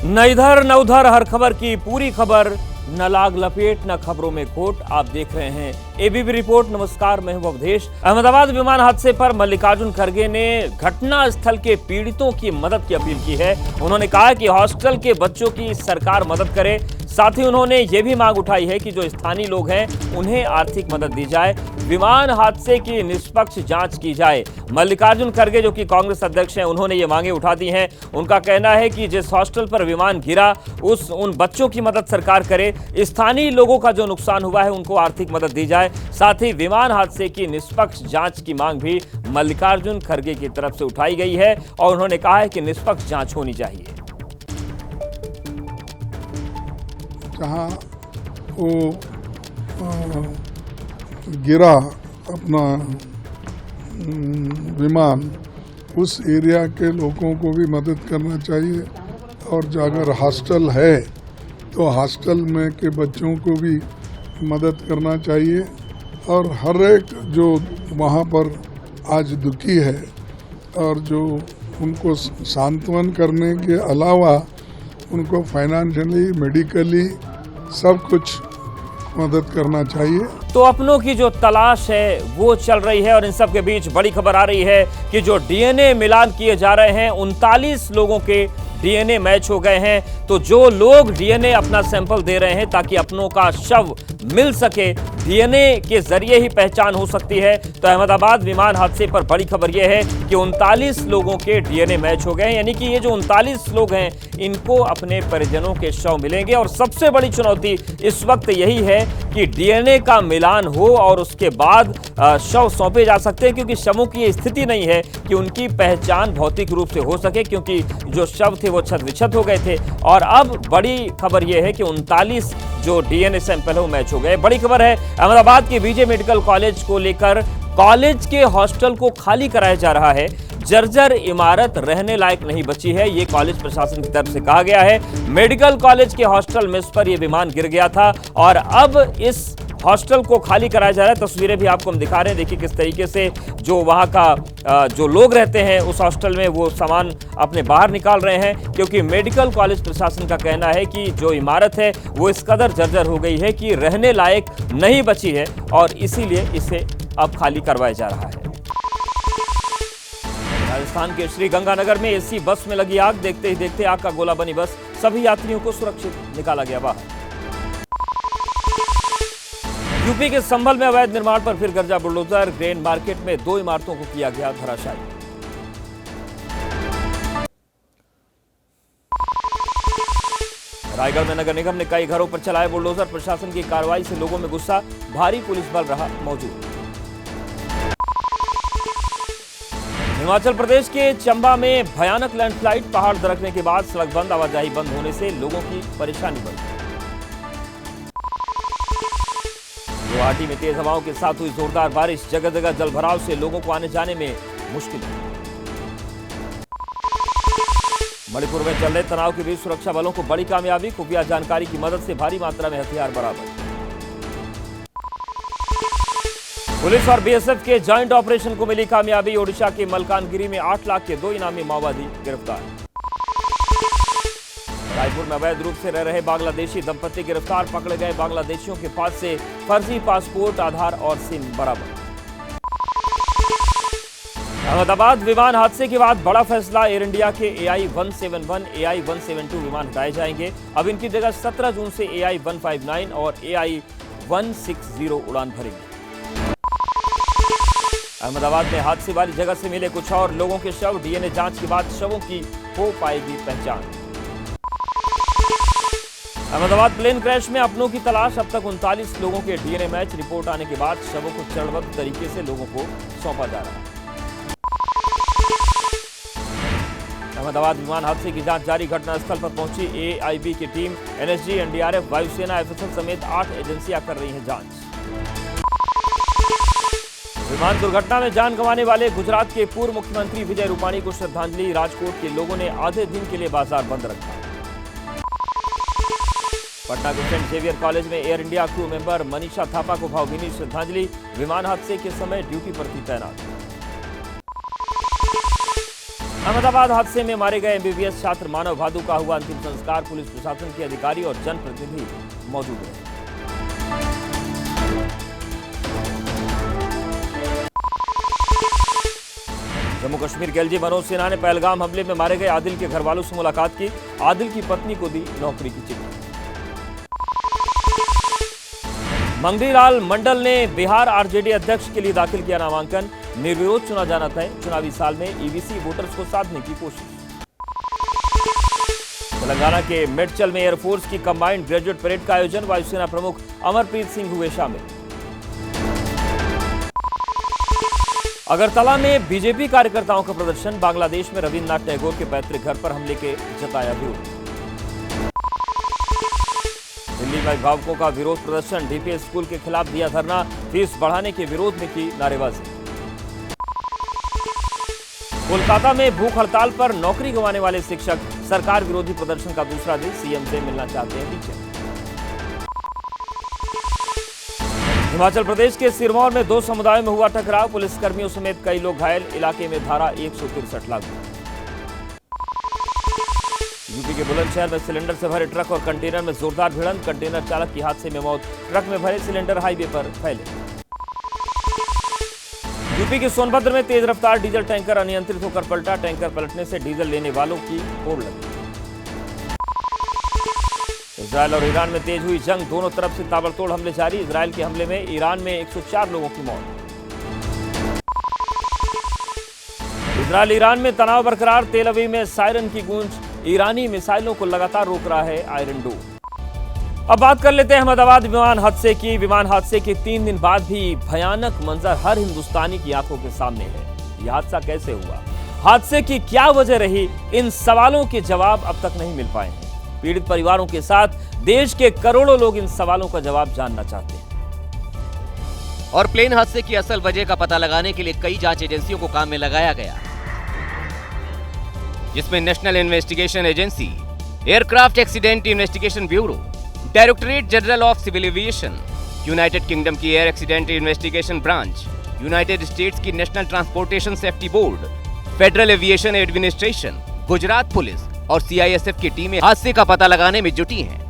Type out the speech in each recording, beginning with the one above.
न इधर न उधर, हर खबर की पूरी खबर, न लाग लपेट न खबरों में खोट। आप देख रहे हैं एबीपी रिपोर्ट। नमस्कार, मैं हूं अवधेश। अहमदाबाद विमान हादसे पर मल्लिकार्जुन खड़गे ने घटना स्थल के पीड़ितों की मदद की अपील की है। उन्होंने कहा कि हॉस्टल के बच्चों की सरकार मदद करे। साथ ही उन्होंने ये भी मांग उठाई है कि जो स्थानीय लोग हैं उन्हें आर्थिक मदद दी जाए, विमान हादसे की निष्पक्ष जांच की जाए। मल्लिकार्जुन खड़गे जो कि कांग्रेस अध्यक्ष हैं, उन्होंने ये मांगे उठा दी हैं। उनका कहना है कि जिस हॉस्टल पर विमान गिरा उन बच्चों की मदद सरकार करे, स्थानीय लोगों का जो नुकसान हुआ है उनको आर्थिक मदद दी जाए। साथ ही विमान हादसे की निष्पक्ष जांच की मांग भी मल्लिकार्जुन खड़गे की तरफ से उठाई गई है और उन्होंने कहा है कि निष्पक्ष जांच होनी चाहिए। जहाँ वो गिरा अपना विमान, उस एरिया के लोगों को भी मदद करना चाहिए। और जो अगर हॉस्टल है तो हॉस्टल में के बच्चों को भी मदद करना चाहिए। और हर एक जो वहाँ पर आज दुखी है और जो उनको सांत्वन करने के अलावा उनको फाइनेंशियली, मेडिकली सब कुछ मदद करना चाहिए। तो अपनों की जो तलाश है वो चल रही है और इन सब के बीच बड़ी खबर आ रही है कि जो डीएनए मिलान किए जा रहे हैं, 39 लोगों के डीएनए मैच हो गए हैं। तो जो लोग डीएनए अपना सैंपल दे रहे हैं ताकि अपनों का शव मिल सके, डीएनए के जरिए ही पहचान हो सकती है। तो अहमदाबाद विमान हादसे पर बड़ी खबर यह है कि 39 लोगों के डीएनए मैच हो गए हैं। यानी कि ये जो 39 लोग हैं इनको अपने परिजनों के शव मिलेंगे। और सबसे बड़ी चुनौती इस वक्त यही है कि डीएनए का मिलान हो और उसके बाद शव सौंपे जा सकते हैं, क्योंकि शवों की ये स्थिति नहीं है कि उनकी पहचान भौतिक रूप से हो सके, क्योंकि जो शव थे वो छत विछत हो गए थे। और अब बड़ी खबर यह है कि 39 जो डीएनए सैंपल है वो मैच हो गए। बड़ी खबर है अहमदाबाद के विजय मेडिकल कॉलेज को लेकर। कॉलेज के हॉस्टल को खाली कराया जा रहा है। जर्जर इमारत रहने लायक नहीं बची है, ये कॉलेज प्रशासन की तरफ से कहा गया है। मेडिकल कॉलेज के हॉस्टल मेस पर यह विमान गिर गया था और अब इस हॉस्टल को खाली कराया जा रहा है। तस्वीरें भी आपको हम दिखा रहे हैं। देखिए किस तरीके से जो वहां का जो लोग रहते हैं उस हॉस्टल में, वो सामान अपने बाहर निकाल रहे हैं, क्योंकि मेडिकल कॉलेज प्रशासन का कहना है कि जो इमारत है वो इस कदर जर्जर हो गई है कि रहने लायक नहीं बची है और इसीलिए इसे अब खाली करवाया जा रहा है। राजस्थान के श्री गंगानगर में एसी बस में लगी आग। देखते ही देखते आग का गोला बनी बस, सभी यात्रियों को सुरक्षित निकाला गया बाहर। यूपी के संभल में अवैध निर्माण पर फिर गरजा बुलडोजर। ग्रेन मार्केट में 2 इमारतों को किया गया धराशायी। रायगढ़ में नगर निगम ने कई घरों पर चलाए बुलडोजर। प्रशासन की कार्रवाई से लोगों में गुस्सा, भारी पुलिस बल रहा मौजूद। हिमाचल प्रदेश के चंबा में भयानक लैंडस्लाइड, पहाड़ दरकने के बाद सड़क बंद, आवाजाही बंद होने से लोगों की परेशानी बढ़ी। गुवाहाटी में तेज हवाओं के साथ हुई जोरदार बारिश, जगह जगह जलभराव से लोगों को आने जाने में मुश्किल। मणिपुर में चल रहे तनाव के बीच सुरक्षा बलों को बड़ी कामयाबी, खुफिया जानकारी की मदद से भारी मात्रा में हथियार बरामद। पुलिस और बीएसएफ के जॉइंट ऑपरेशन को मिली कामयाबी। ओडिशा के मलकानगिरी में 8 लाख के 2 इनामी माओवादी गिरफ्तार। रायपुर में अवैध रूप से रह रहे बांग्लादेशी दंपति गिरफ्तार, पकड़े गए बांग्लादेशियों के पास से फर्जी पासपोर्ट, आधार और सिम बरामद। अहमदाबाद विमान हादसे के बाद बड़ा फैसला, एयर इंडिया के AI-171, AI-172 विमान हटाए जाएंगे। अब इनकी जगह 17 जून से AI-159 और AI-160 उड़ान भरेंगे। अहमदाबाद में हादसे वाली जगह से मिले कुछ और लोगों के शव, डीएनए जांच के बाद शवों की हो पाएगी पहचान। अहमदाबाद प्लेन क्रैश में अपनों की तलाश, अब तक 39 लोगों के डीएनए मैच। रिपोर्ट आने के बाद शवों को चरणबद्ध तरीके से लोगों को सौंपा जा रहा है। अहमदाबाद विमान हादसे की जांच जारी। घटनास्थल पर पहुंची एआईबी की टीम, एनएसजी, एनडीआरएफ, वायुसेना, एफएसएल समेत 8 एजेंसियां कर रही हैं जांच। विमान दुर्घटना में जान गंवाने वाले गुजरात के पूर्व मुख्यमंत्री विजय रूपाणी को श्रद्धांजलि। राजकोट के लोगों ने आधे दिन के लिए बाजार बंद रखा। पटना के सेंट जेवियर कॉलेज में air India crew member Manisha Thapa को भावभीनी श्रद्धांजलि। विमान हादसे के समय ड्यूटी पर थी तैनात। अहमदाबाद हादसे में मारे गए एमबीबीएस छात्र मानव भादु का हुआ अंतिम संस्कार। पुलिस प्रशासन के अधिकारी और जनप्रतिनिधि मौजूद रहे। जम्मू कश्मीर के एलजी मनोज सिन्हा ने पहलगाम हमले में मारे गए आदिल के घर वालों से मुलाकात की। आदिल की पत्नी को दी नौकरी की चिट्ठी। मंगरीलाल मंडल ने बिहार आरजेडी अध्यक्ष के लिए दाखिल किया नामांकन। निर्विरोध चुना जाना तय। चुनावी साल में ईवीसी वोटर्स को साधने की कोशिश। तेलंगाना के मेडचल में एयरफोर्स की कंबाइंड ग्रेजुएट परेड का आयोजन। वायुसेना प्रमुख अमरप्रीत सिंह हुए शामिल। अगरतला में बीजेपी कार्यकर्ताओं का प्रदर्शन। बांग्लादेश में रविन्द्रनाथ टैगोर के पैतृक घर पर हमले के जताया विरोध। दिल्ली में अभिभावकों का विरोध प्रदर्शन। डीपीएस स्कूल के खिलाफ दिया धरना। फीस बढ़ाने के विरोध में की नारेबाजी। कोलकाता में भूख हड़ताल पर नौकरी गंवाने वाले शिक्षक। सरकार विरोधी प्रदर्शन का दूसरा दिन। सीएम से मिलना चाहते हैं टीचर। हिमाचल प्रदेश के सिरमौर में दो समुदायों में हुआ टकराव। पुलिसकर्मियों समेत कई लोग घायल। इलाके में धारा 163 लागू। यूपी के बुलंदशहर में सिलेंडर से भरे ट्रक और कंटेनर में जोरदार भिड़ंत। कंटेनर चालक की हादसे में मौत। ट्रक में भरे सिलेंडर हाईवे पर फैले। यूपी के सोनभद्र में तेज रफ्तार डीजल टैंकर अनियंत्रित होकर पलटा। टैंकर पलटने से डीजल लेने वालों की होड़ लगी। इजरायल और ईरान में तेज हुई जंग। दोनों तरफ से ताबड़तोड़ हमले जारी। इजरायल के हमले में ईरान में 104 लोगों की मौत। इजरायल ईरान में तनाव बरकरार। तेल अवीव में सायरन की गूंज। ईरानी मिसाइलों को लगातार रोक रहा है आयरन डोम। अब बात कर लेते हैं अहमदाबाद विमान हादसे की। विमान हादसे के 3 दिन बाद भी भयानक मंजर हर हिंदुस्तानी की आंखों के सामने है। यह हादसा कैसे हुआ, हादसे की क्या वजह रही, इन सवालों के जवाब अब तक नहीं मिल पाए हैं। पीड़ित परिवारों के साथ देश के करोड़ों लोग इन सवालों का जवाब जानना चाहते हैं। और प्लेन हादसे की असल वजह का पता लगाने के लिए कई जांच एजेंसियों को काम में लगाया गया, जिसमें national investigation agency, aircraft accident investigation bureau, directorate general of civil aviation, United Kingdom की air accident investigation branch, United States की national transportation safety board, federal aviation administration, Gujarat police और सीआईएसएफ की टीमें हादसे का पता लगाने में जुटी हैं।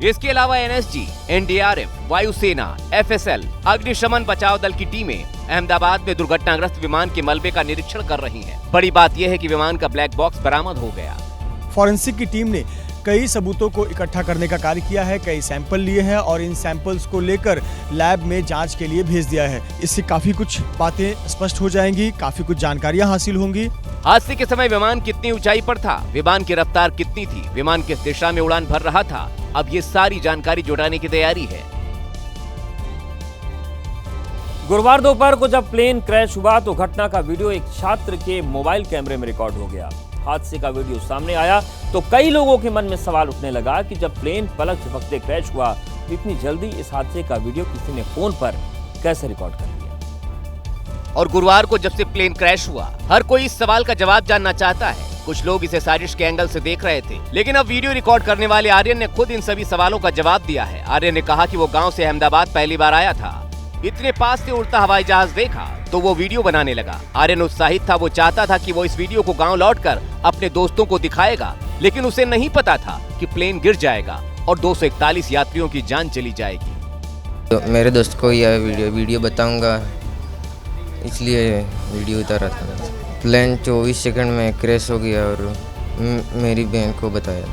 इसके अलावा एनएसजी, एनडीआरएफ, वायुसेना, एफएसएल, अग्निशमन बचाव दल की टीमें अहमदाबाद में दुर्घटनाग्रस्त विमान के मलबे का निरीक्षण कर रही हैं। बड़ी बात यह है कि विमान का ब्लैक बॉक्स बरामद हो गया। फॉरेंसिक की टीम ने कई सबूतों को इकट्ठा करने का कार्य किया है, कई सैंपल लिए हैं और इन सैंपल्स को लेकर लैब में जांच के लिए भेज दिया है। इससे काफी कुछ बातें स्पष्ट हो जाएंगी, काफी कुछ जानकारियां हासिल होंगी। हादसे के समय विमान कितनी ऊंचाई पर था, विमान की रफ्तार कितनी थी, विमान किस दिशा में उड़ान भर रहा था, अब ये सारी जानकारी जुटाने की तैयारी है। गुरुवार दोपहर को जब प्लेन क्रैश हुआ तो घटना का वीडियो एक छात्र के मोबाइल कैमरे में रिकॉर्ड हो गया। हादसे का वीडियो सामने आया तो कई लोगों के मन में सवाल उठने लगा कि जब प्लेन पलक झपकते क्रैश हुआ तो इतनी जल्दी इस हादसे का वीडियो किसी ने फोन पर कैसे रिकॉर्ड कर लिया। और गुरुवार को जब से प्लेन क्रैश हुआ, हर कोई इस सवाल का जवाब जानना चाहता है। कुछ लोग इसे साजिश के एंगल से देख रहे थे, लेकिन अब वीडियो रिकॉर्ड करने वाले आर्यन ने खुद इन सभी सवालों का जवाब दिया है। आर्यन ने कहा कि वो गांव से अहमदाबाद पहली बार आया था, इतने पास से उड़ता हवाई जहाज देखा तो वो वीडियो बनाने लगा। आर्यन उत्साहित था, वो चाहता था कि वो इस वीडियो को गांव लौटकर अपने दोस्तों को दिखाएगा, लेकिन उसे नहीं पता था कि प्लेन गिर जाएगा और 241 यात्रियों की जान चली जाएगी। तो मेरे दोस्त को यह वीडियो बताऊंगा, इसलिए वीडियो उतारा था। प्लेन 24 सेकंड में क्रैश हो गया और मेरी बहन को बताया।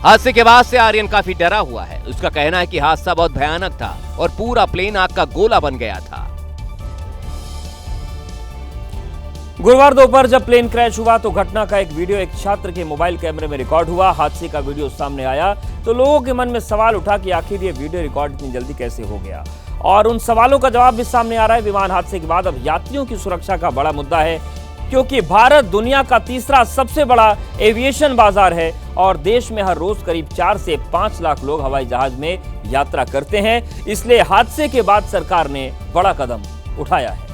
हादसे के बाद से आर्यन काफी डरा हुआ है। उसका कहना है कि हादसा बहुत भयानक था और पूरा प्लेन आग का गोला बन गया था। गुरुवार दोपहर जब प्लेन क्रैश हुआ तो घटना का एक वीडियो एक छात्र के मोबाइल कैमरे में रिकॉर्ड हुआ। हादसे का वीडियो सामने आया तो लोगों के मन में सवाल उठा कि आखिर ये वीडियो रिकॉर्ड इतनी जल्दी कैसे हो गया, और उन सवालों का जवाब भी सामने आ रहा है। विमान हादसे के बाद अब यात्रियों की सुरक्षा का बड़ा मुद्दा है, क्योंकि भारत दुनिया का तीसरा सबसे बड़ा एविएशन बाजार है और देश में हर रोज करीब 4 से 5 लाख लोग हवाई जहाज में यात्रा करते हैं। इसलिए हादसे के बाद सरकार ने बड़ा कदम उठाया है।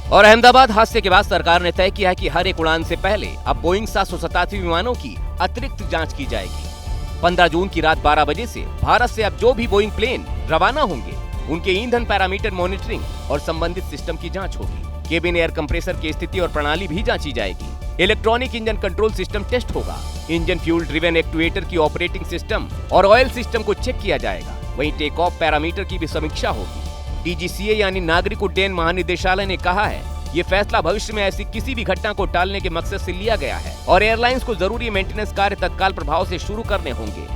और अहमदाबाद हादसे के बाद सरकार ने तय किया है कि हर एक उड़ान से पहले अब बोइंग 787 विमानों की अतिरिक्त जांच की जाएगी। 15 जून की रात 12 बजे से भारत से अब जो भी बोइंग प्लेन रवाना होंगे उनके ईंधन पैरामीटर मॉनिटरिंग और संबंधित सिस्टम की जांच होगी। केबिन एयर कंप्रेसर की स्थिति और प्रणाली भी जांची जाएगी। Electronic engine control system test होगा। इंजन फ्यूल ड्रिवन एक्चुएटर की ऑपरेटिंग सिस्टम और ऑयल सिस्टम को चेक किया जाएगा। वहीं टेक ऑफ पैरामीटर की भी समीक्षा होगी। डीजीसीए यानी नागरिक उड्डयन महानिदेशालय ने कहा है, ये फैसला भविष्य में ऐसी किसी भी घटना को टालने के मकसद से लिया गया है और एयरलाइंस को जरूरी मेंटेनेंस कार्य तत्काल प्रभाव से शुरू करने होंगे।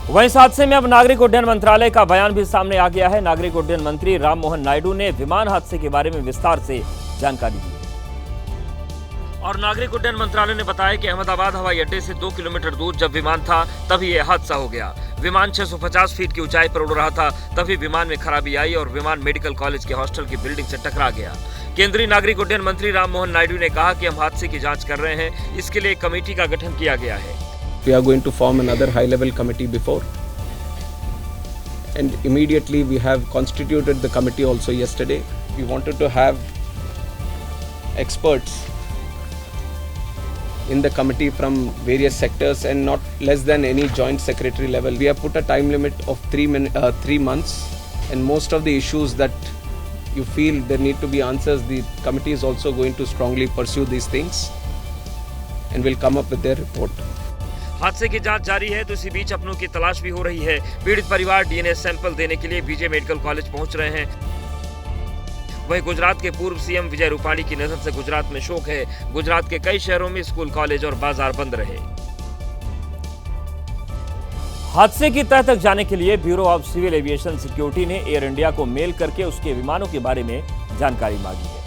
वहीं इस हादसे में अब नागरिक उड्डयन मंत्रालय का बयान भी सामने आ गया है। नागरिक उड्डयन मंत्री राममोहन नायडू ने विमान हादसे के बारे में विस्तार से जानकारी दी और नागरिक उड्डयन मंत्रालय ने बताया कि अहमदाबाद हवाई अड्डे से 2 किलोमीटर दूर जब विमान था तभी यह हादसा हो गया। विमान 650 फीट की ऊंचाई पर उड़ रहा था, तभी विमान में खराबी आई और विमान मेडिकल कॉलेज के हॉस्टल की बिल्डिंग से टकरा गया। केंद्रीय नागरिक उड्डयन मंत्री राममोहन नायडू ने कहा कि हम हादसे की जांच कर रहे हैं, इसके लिए एक कमेटी का गठन किया गया है। We are going to form another high-level committee before, and immediately we have constituted the committee also yesterday. We wanted to have experts in the committee from various sectors and not less than any joint secretary level. We have put a time limit of 3 months, and most of the issues that you feel there need to be answers, the committee is also going to strongly pursue these things and will come up with their report. हादसे की जांच जारी है तो इसी बीच अपनों की तलाश भी हो रही है। पीड़ित परिवार डीएनए सैंपल देने के लिए बीजे मेडिकल कॉलेज पहुंच रहे हैं। वहीं गुजरात के पूर्व सीएम विजय रूपाणी की निधन से गुजरात में शोक है। गुजरात के कई शहरों में स्कूल, कॉलेज और बाजार बंद रहे। हादसे की तह तक जाने के लिए bureau of civil aviation security ने एयर इंडिया को मेल करके उसके विमानों के बारे में जानकारी मांगी है।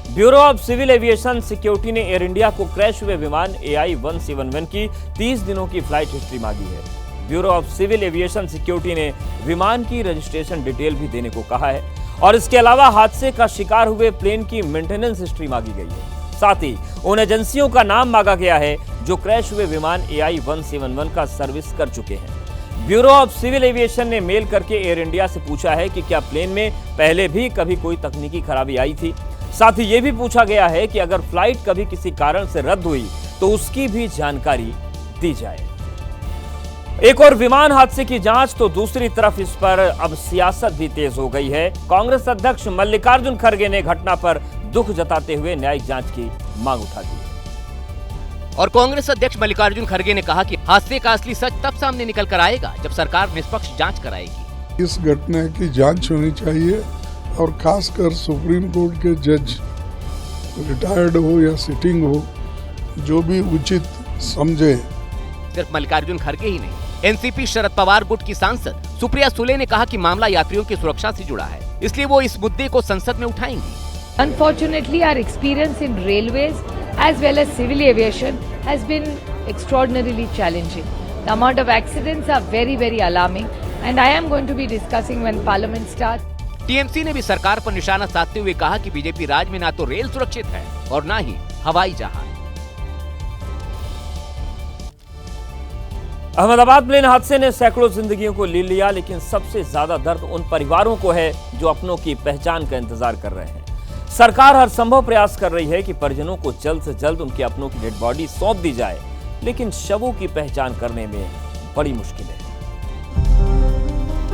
Bureau of civil aviation security ने एयर इंडिया को क्रैश हुए विमान AI-171 की 30 दिनों की फ्लाइट हिस्ट्री मांगी है। Bureau of civil aviation security ने विमान की रजिस्ट्रेशन डिटेल भी देने को कहा है और इसके अलावा हादसे का शिकार हुए प्लेन की मेंटेनेंस हिस्ट्री मांगी गई है। साथ ही उन एजेंसियों का नाम मांगा गया है जो क्रैश हुए विमान AI-171 का सर्विस कर चुके हैं। ब्यूरो ऑफ सिविल एविएशन ने मेल करके एयर इंडिया से पूछा है कि क्या प्लेन में पहले भी कभी कोई तकनीकी खराबी आई थी। साथ ही यह भी पूछा गया है कि अगर फ्लाइट कभी किसी कारण से रद्द हुई तो उसकी भी जानकारी दी जाए। एक और विमान हादसे की जांच तो दूसरी तरफ इस पर अब सियासत भी तेज हो गई है। कांग्रेस अध्यक्ष मल्लिकार्जुन खड़गे ने घटना पर दुख जताते हुए न्यायिक जांच की मांग उठा दी और कांग्रेस अध्यक्ष मल्लिकार्जुन खड़गे ने कहा कि हादसे का असली सच तब सामने निकल कर आएगा जब सरकार निष्पक्ष जांच कराएगी। इस घटना की जांच होनी चाहिए और खासकर सुप्रीम कोर्ट के जज, रिटायर्ड हो या सिटिंग हो, जो भी उचित समझे। सिर्फ मल्लिकार्जुन खड़गे ही नहीं, एनसीपी शरद पवार गुट की सांसद सुप्रिया सुले ने कहा कि मामला यात्रियों की सुरक्षा से जुड़ा है, इसलिए वो इस मुद्दे को संसद में उठाएंगी। Unfortunately, our experience in railways as well as civil aviation has been extraordinarily challenging. The amount of accidents are very, very alarming, and I am going to be discussing when Parliament starts. TMC ने भी सरकार पर निशाना साधते हुए कहा कि BJP राज में ना तो रेल सुरक्षित है और ना ही हवाई जहाज। अहमदाबाद प्लेन हादसे ने सैकड़ों जिंदगियों को ले लिया, लेकिन सबसे ज्यादा दर्द उन परिवारों को है जो अपनों की पहचान का इंतजार कर रहे हैं। सरकार हर संभव प्रयास कर रही है कि परिजनों को जल्द से जल्द उनके अपनों की डेड बॉडी सौंप दी जाए, लेकिन शवों की पहचान करने में बड़ी मुश्किल है,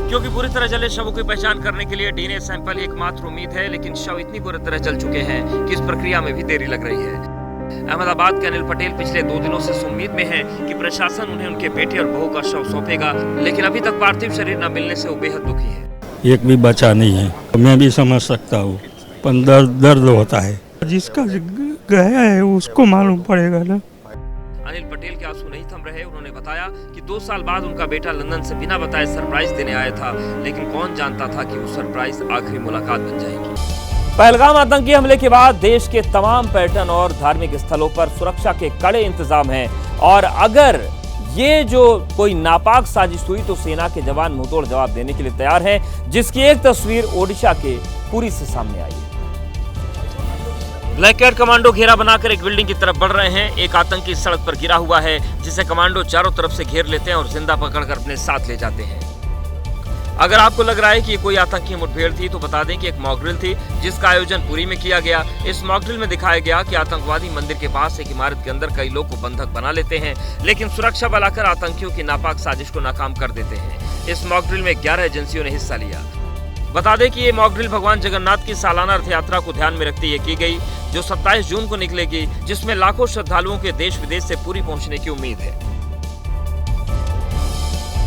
क्योंकि पूरी तरह जले शवों की पहचान करने के लिए डीएनए सैंपल एकमात्र उम्मीद है। लेकिन शव इतनी बुरी तरह जल चुके हैं कि इस प्रक्रिया में भी देरी लग रही है। अहमदाबाद के अनिल पटेल पिछले 2 दिनों से इस उम्मीद में हैं कि प्रशासन उन्हें उनके बेटे और बहू का शव सौंपेगा, लेकिन अभी तक पार्थिव शरीर न मिलने से वो बेहद दुखी है। एक भी बचा नहीं है, मैं भी समझ सकता हूँ, पर दर्द होता है। जिसका गया है उसको मालूम पड़ेगा ना। अनिल पटेल के आंसू नहीं थम रहे। उन्होंने बताया कि 2 साल बाद उनका बेटा लंदन से बिना बताए सरप्राइज देने आया था, लेकिन कौन जानता था कि वो सरप्राइज आखिरी मुलाकात बन जाएगी। पहलगाम आतंकी हमले के बाद देश के तमाम पर्यटन और धार्मिक स्थलों पर सुरक्षा के कड़े इंतजाम हैं और अगर ये जो कोई नापाक साजिश हुई तो सेना के जवान मुंहतोड़ जवाब देने के लिए तैयार हैं, जिसकी एक तस्वीर ओडिशा के पुरी से सामने आई है। ब्लैक कैट कमांडो घेरा बनाकर एक बिल्डिंग की तरफ बढ़ रहे हैं। एक आतंकी सड़क पर गिरा हुआ है, जिसे कमांडो चारों तरफ से घेर लेते हैं और जिंदा पकड़कर अपने साथ ले जाते हैं। अगर आपको लग रहा है कि ये कोई आतंकी मुठभेड़ थी तो बता दें कि एक मॉक ड्रिल थी, जिसका आयोजन पुरी में किया गया। इस मॉक ड्रिल में दिखाया गया कि आतंकवादी मंदिर के पास एक इमारत के अंदर कई लोग को बंधक बना लेते हैं, लेकिन सुरक्षा बल आकर आतंकियों की नापाक साजिश को नाकाम कर देते हैं। इस मॉक ड्रिल में 11 एजेंसियों ने हिस्सा लिया। बता दें कि ये मॉकड्रिल भगवान जगन्नाथ की सालाना रथ यात्रा को ध्यान में रखते हुए की गई, जो 27 जून को निकलेगी, जिसमें लाखों श्रद्धालुओं के देश विदेश से पूरी पहुंचने की उम्मीद है।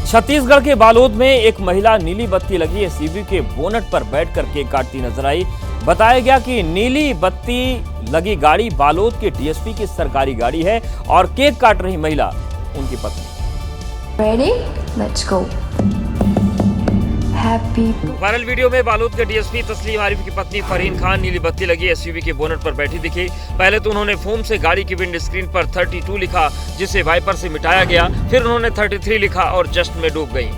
छत्तीसगढ़ के बालोद में एक महिला नीली बत्ती लगी एसयूवी के बोनट पर बैठकर केक काटती नजर आई। बताया गया कि नीली बत्ती लगी गाड़ी बालोद के डीएसपी की सरकारी गाड़ी है और केक काट रही महिला उनकी पत्नी। Ready? Let's go. Happy. Viral video में बालोद के डीएसपी तस्लीम आरिफ की पत्नी फरहीन खान नीली बत्ती लगी एसयूवी के बोनट पर बैठी दिखी। पहले तो उन्होंने फोम से गाड़ी की विंड स्क्रीन पर 32 लिखा, जिसे वाइपर से मिटाया गया। फिर उन्होंने 33 लिखा और जस्ट में डूब गई।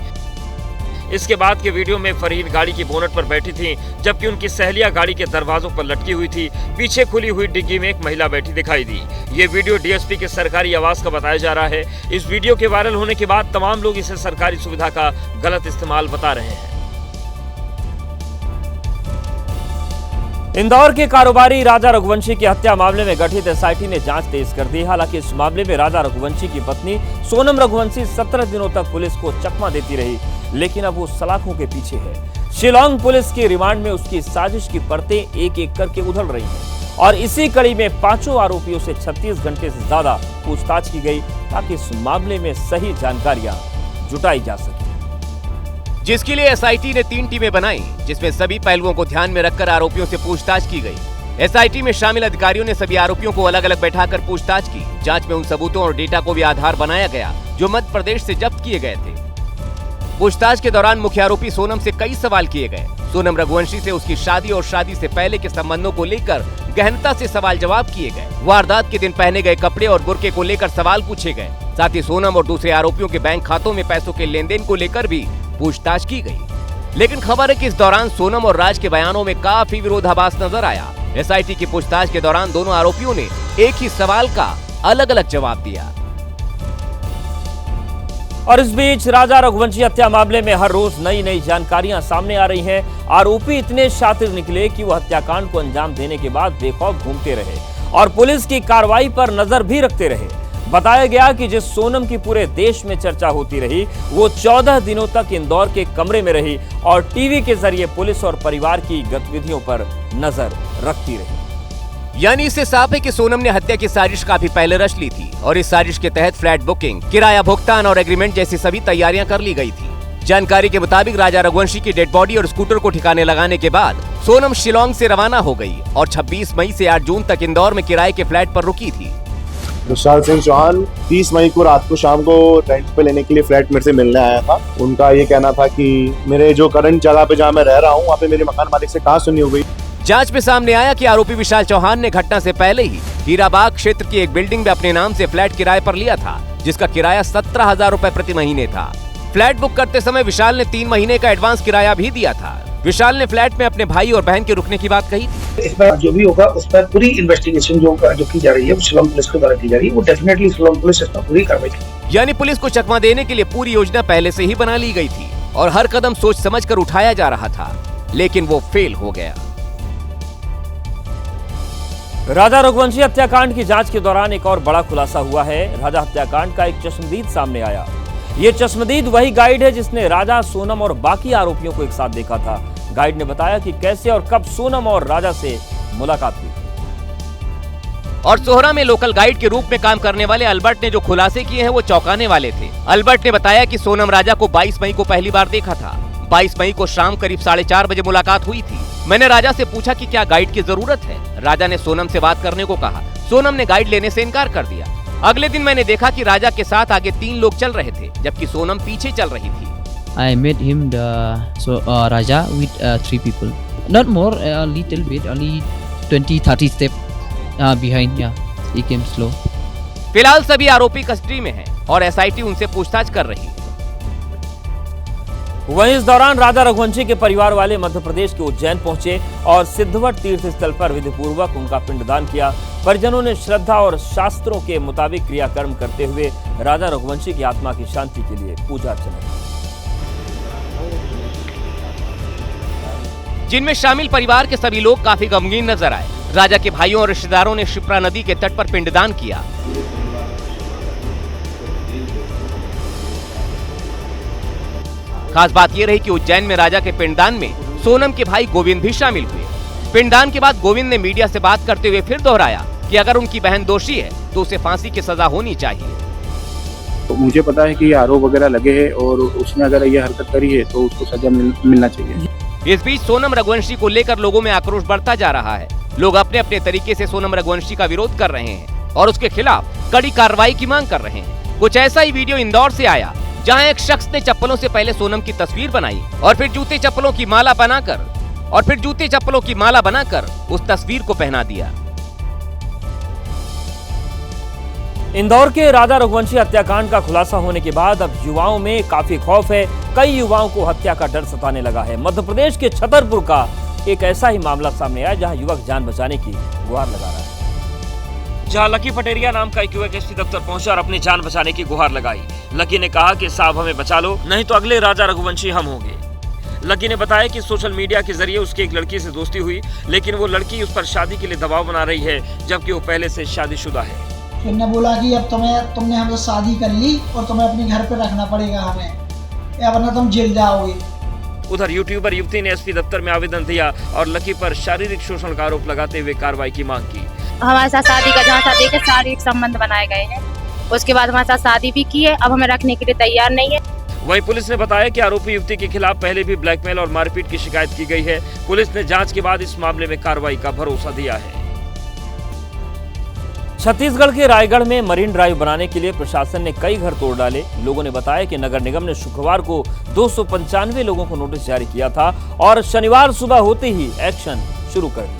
इसके बाद के वीडियो में फरहीन गाड़ी की बोनट पर बैठी थी, जबकि उनकी सहेलियां गाड़ी के दरवाजों पर लटकी हुई थी। पीछे खुली हुई डिग्गी में एक महिला बैठी दिखाई दी। ये वीडियो डीएसपी के सरकारी आवास का बताया जा रहा है। इस वीडियो के वायरल होने के बाद तमाम लोग इसे सरकारी सुविधा का गलत इस्तेमाल बता रहे हैं। इंदौर के कारोबारी राजा रघुवंशी की हत्या मामले में गठित एसआईटी ने जांच तेज कर दी। हालांकि इस मामले में राजा रघुवंशी की पत्नी सोनम रघुवंशी 17 दिनों तक पुलिस को चकमा देती रही, लेकिन अब वो सलाखों के पीछे है। शिलांग पुलिस की रिमांड में उसकी साजिश की परतें एक एक करके उधड़ रही हैं और इसी कड़ी में 5 आरोपियों से 36 घंटे से ज्यादा पूछताछ की गई, ताकि इस मामले में सही जानकारियां जुटाई जा सके, जिसके लिए एसआईटी ने 3 टीमें बनाई, जिसमें सभी पहलुओं को ध्यान में रखकर आरोपियों से पूछताछ की गई। एसआईटी में शामिल अधिकारियों ने सभी आरोपियों को अलग अलग बैठाकर पूछताछ की। जांच में उन सबूतों और डेटा को भी आधार बनाया गया जो मध्य प्रदेश से जब्त किए गए थे। पूछताछ के दौरान मुख्य आरोपी सोनम से कई सवाल किए गए। सोनम रघुवंशी से उसकी शादी और शादी से पहले के संबंधों को लेकर गहनता से सवाल जवाब किए गए। वारदात के दिन पहने गए कपड़े और बुर्के को लेकर सवाल पूछे गए। साथ ही सोनम और दूसरे आरोपियों के बैंक खातों में पैसों के लेन देन को लेकर भी पूछताछ की गई। लेकिन खबर है कि इस दौरान सोनम और राज के बयानों में काफी विरोधाभास नजर आया। एसआईटी की पूछताछ के दौरान दोनों आरोपियों ने एक ही सवाल का अलग अलग जवाब दिया। और इस बीच राजा रघुवंशी हत्या मामले में हर रोज नई नई जानकारियां सामने आ रही हैं। आरोपी इतने शातिर निकले कि वो हत्याकांड को अंजाम देने के बाद बेखौफ घूमते रहे और पुलिस की कार्रवाई पर नजर भी रखते रहे। बताया गया कि जिस सोनम की पूरे देश में चर्चा होती रही, वो 14 दिनों तक इंदौर के कमरे में रही और टीवी के जरिए पुलिस और परिवार की गतिविधियों पर नजर रखती रही। यानी इससे साफ है कि सोनम ने हत्या की साजिश काफी पहले रच ली थी और इस साजिश के तहत फ्लैट बुकिंग, किराया भुगतान और एग्रीमेंट जैसी सभी तैयारियां कर ली गई थी। जानकारी के मुताबिक राजा रघुवंशी की डेड बॉडी और स्कूटर को ठिकाने लगाने के बाद सोनम शिलांग से रवाना हो गई और 26 मई से 8 जून तक इंदौर में किराए के फ्लैट पर रुकी थी। विशाल सिंह चौहान 30 मई को रात को शाम को रेंट पे लेने के लिए फ्लैट मेरे से मिलने आया था। उनका ये कहना था कि मेरे जो करंट जगह पे जहाँ मैं रह रहा हूँ वहाँ पे मेरे मकान मालिक से कहा सुनी हो गई। जांच में सामने आया कि आरोपी विशाल चौहान ने घटना से पहले ही हीराबाग क्षेत्र की एक बिल्डिंग में अपने नाम से फ्लैट किराए पर लिया था, जिसका किराया 17,000 रुपए प्रति महीने था। फ्लैट बुक करते समय विशाल ने 3 महीने का एडवांस किराया भी दिया था। विशाल ने फ्लैट में अपने भाई और बहन के रुकने की बात कही थी। इस बार जो भी होगा उस पर पूरी इन्वेस्टिगेशन जो की जा रही है, शिलांग पुलिस के द्वारा की जा रही है, वो डेफिनेटली शिलांग पुलिस इस पर पूरी कार्रवाई करेगी। यानी पुलिस को चकमा देने के लिए पूरी योजना पहले से ही बना ली गई थी और हर कदम सोच समझ कर उठाया जा रहा था, लेकिन वो फेल हो गया। राजा रघुवंशी हत्याकांड की जांच के दौरान एक और बड़ा खुलासा हुआ है। राजा हत्याकांड का एक चश्मदीद सामने आया। ये चश्मदीद वही गाइड है जिसने राजा, सोनम और बाकी आरोपियों को एक साथ देखा था। गाइड ने बताया कि कैसे और कब सोनम और राजा से मुलाकात हुई। और सोहरा में लोकल गाइड के रूप में काम करने वाले अल्बर्ट ने जो खुलासे किए हैं वो चौंकाने वाले थे। अल्बर्ट ने बताया कि सोनम राजा को 22 मई को पहली बार देखा था। 22 मई को शाम करीब 4:30 बजे मुलाकात हुई थी। मैंने राजा से पूछा कि क्या गाइड की जरूरत है। राजा ने सोनम से बात करने को कहा। सोनम ने गाइड लेने से इनकार कर दिया। अगले दिन मैंने देखा कि राजा के साथ आगे 3 लोग चल रहे थे, जबकि सोनम पीछे चल रही थी। I met him Raja with 3 people, not more, a little bit, only 20-30 step behind. Yeah, he came slow. फिलहाल सभी आरोपी कस्टडी में हैं और एसआईटी उनसे पूछताछ कर रही है। वहीं इस दौरान राजा रघुवंशी के परिवार वाले मध्य प्रदेश के उज्जैन पहुंचे और सिद्धवट तीर्थ स्थल पर विधि पूर्वक उनका पिंडदान किया। परिजनों ने श्रद्धा और शास्त्रों के मुताबिक क्रियाकर्म करते हुए राजा रघुवंशी की आत्मा की शांति के लिए पूजा अर्चना की, जिनमें शामिल परिवार के सभी लोग काफी गमगीन नजर आए। राजा के भाइयों और रिश्तेदारों ने शिप्रा नदी के तट पर पिंडदान किया। खास बात यह रही कि उज्जैन में राजा के पिंडदान में सोनम के भाई गोविंद भी शामिल हुए। पिंडदान के बाद गोविंद ने मीडिया से बात करते हुए फिर दोहराया कि अगर उनकी बहन दोषी है तो उसे फांसी की सजा होनी चाहिए। तो मुझे पता है कि आरोप वगैरह लगे हैं और उसने अगर ये हरकत करी है तो उसको सजा मिलना चाहिए। इस बीच सोनम रघुवंशी को लेकर लोगों में आक्रोश बढ़ता जा रहा है। लोग अपने अपने तरीके से सोनम रघुवंशी का विरोध कर रहे हैं और उसके खिलाफ कड़ी कार्रवाई की मांग कर रहे हैं। कुछ ऐसा ही वीडियो इंदौर से आया, जहां एक शख्स ने चप्पलों से पहले सोनम की तस्वीर बनाई और फिर जूते चप्पलों की माला बनाकर उस तस्वीर को पहना दिया। इंदौर के राधा रघुवंशी हत्याकांड का खुलासा होने के बाद अब युवाओं में काफी खौफ है। कई युवाओं को हत्या का डर सताने लगा है। मध्य प्रदेश के छतरपुर का एक ऐसा ही मामला सामने आया, जहां युवक जान बचाने की गुहार लगा रहा है। जहां लकी पटेरिया नाम का एक युवक एसपी दफ्तर पहुंचा और अपनी जान बचाने की गुहार लगाई। लकी ने कहा कि साहब हमें बचा लो, नहीं तो अगले राजा रघुवंशी हम होंगे। लकी ने बताया कि सोशल मीडिया के जरिए उसकी एक लड़की से दोस्ती हुई, लेकिन वो लड़की उस पर शादी के लिए दबाव बना रही है, जबकि वो पहले से शादीशुदा है। फिर ने बोला कि अब तुमने हमसे शादी कर ली और तुम्हें अपने घर पे रखना पड़ेगा हमें, या वरना तुम जेल जाओगे। उधर यूट्यूबर युवती ने एसपी दफ्तर में आवेदन दिया और लकी पर शारीरिक शोषण का आरोप लगाते हुए कार्रवाई की मांग की। हमारे साथ शादी का जहाँ शादी के शारीरिक संबंध बनाए गए हैं, उसके बाद हमारे साथ शादी भी की है, अब हमें रखने के लिए तैयार नहीं है। वहीं पुलिस ने बताया कि आरोपी युवती के खिलाफ पहले भी ब्लैकमेल और मारपीट की शिकायत की गई है। पुलिस ने जांच के बाद इस मामले में कार्रवाई का भरोसा दिया है। छत्तीसगढ़ के रायगढ़ में मरीन ड्राइव बनाने के लिए प्रशासन ने कई घर तोड़ डाले। लोगों ने बताया कि नगर निगम ने शुक्रवार को 295 लोगों को नोटिस जारी किया था और शनिवार सुबह होते ही एक्शन शुरू कर दिया।